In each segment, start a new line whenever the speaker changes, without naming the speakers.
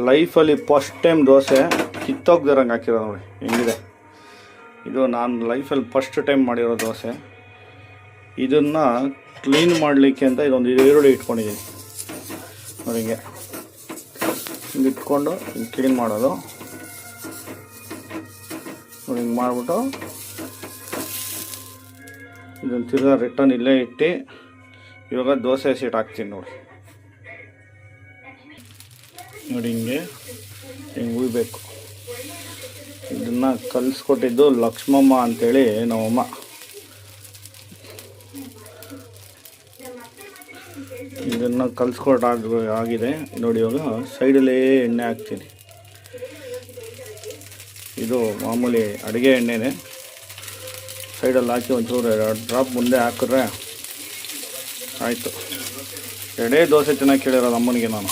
ಲೈಫಲ್ಲಿ first time dosa ಕಿತ್ತೋಗ್ದಿರಂಗೆ ಹಾಕಿರೋ ನೋಡಿ ಹೆಂಗಿದೆ. ಇದು ನಾನು ಲೈಫಲ್ಲಿ ಫಸ್ಟ್ ಟೈಮ್ ಮಾಡಿರೋ ದೋಸೆ. ಇದನ್ನು ಕ್ಲೀನ್ ಮಾಡಲಿಕ್ಕೆ ಅಂತ ಇದೊಂದು ಈರುಳ್ಳಿ ಇಟ್ಕೊಂಡಿದ್ದೀನಿ ನೋಡಿ. ಹಿಂಗೆ ಇಟ್ಕೊಂಡು ಕ್ಲೀನ್ ಮಾಡೋದು ನೋಡಿ. ಹಿಂಗೆ ಮಾಡಿಬಿಟ್ಟು ಇದನ್ನು ತಿರ್ಗಾ ರಿಟರ್ನ್ ಇಲ್ಲೇ ಇಟ್ಟು ಇವಾಗ ದೋಸೆ ಸೀಟ್ ಹಾಕ್ತೀನಿ ನೋಡಿ. ನೋಡಿ ಹಿಂಗೆ ಹುಯ್ಬೇಕು. ಇದನ್ನು ಕಲಿಸ್ಕೊಟ್ಟಿದ್ದು ಲಕ್ಷ್ಮಮ್ಮ ಅಂಥೇಳಿ ನಮ್ಮಮ್ಮ. ಇದನ್ನು ಆಗಿದೆ ನೋಡಿ. ಇವಾಗ ಸೈಡಲ್ಲೇ ಎಣ್ಣೆ ಹಾಕ್ತೀನಿ. ಇದು ಮಾಮೂಲಿ ಅಡುಗೆ ಎಣ್ಣೆನೇ. ಸೈಡಲ್ಲಿ ಹಾಕಿ ಒಂಚೂರು ಡ್ರಾಪ್ ಮುಂದೆ ಹಾಕಿದ್ರೆ ಆಯಿತು. ಎರಡೇ ದೋಸೆ ಚೆನ್ನಾಗಿ ಕೇಳಿರೋದು ಅಮ್ಮನಿಗೆ ನಾನು.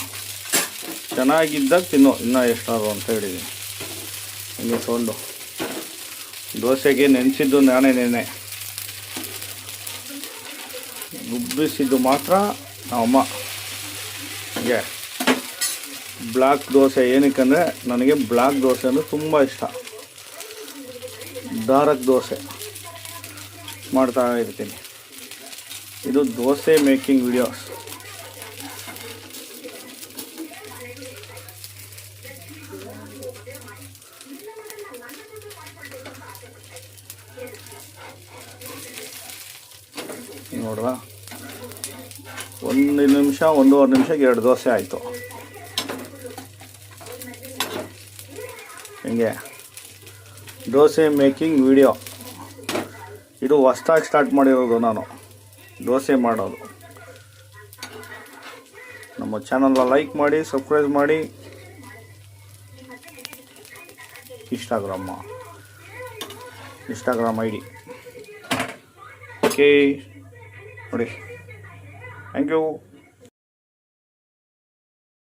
ಚೆನ್ನಾಗಿದ್ದಾಗ ತಿನ್ನು ಇನ್ನೂ ಎಷ್ಟಾದ್ರು ಅಂತ ಹೇಳಿದ್ದೀನಿ. ಹಿಂಗೆ ಸೋಲ್ಡು ದೋಸೆಗೆ ನೆನೆಸಿದ್ದು ನಾನೇ ನೆನೆ ರುಬ್ಬಿಸಿದ್ದು ಮಾತ್ರ ನಮ್ಮಮ್ಮ. ಹೀಗೆ ಬ್ಲ್ಯಾಕ್ ದೋಸೆ ಏನಕ್ಕಂದರೆ ನನಗೆ ಬ್ಲ್ಯಾಕ್ ದೋಸೆ ಅಂದರೆ ತುಂಬ ಇಷ್ಟ. ಡಾರ್ಕ್ ದೋಸೆ ಮಾಡ್ತಾ ಇರ್ತೀನಿ. ಇದು ದೋಸೆ ಮೇಕಿಂಗ್ ವಿಡಿಯೋಸ್. ನೋಡ್ರಾ, 1 ನಿಮಿಷ 1.5 ನಿಮಿಷಕ್ಕೆ 2 ದೋಸೆ ಆಯಿತು. ಹಿಂಗೆ ದೋಸೆ ಮೇಕಿಂಗ್ ವಿಡಿಯೋ. ಇದು ಹೊಸ್ದಾಗಿ ಸ್ಟಾರ್ಟ್ ಮಾಡಿರೋದು ನಾನು ದೋಸೆ ಮಾಡೋದು. ನಮ್ಮ ಚಾನಲ್ನ ಲೈಕ್ ಮಾಡಿ, ಸಬ್ಸ್ಕ್ರೈಬ್ ಮಾಡಿ. ಇನ್ಸ್ಟಾಗ್ರಾಮ್ ID ಓಕೆ ನೋಡಿ. Thank you.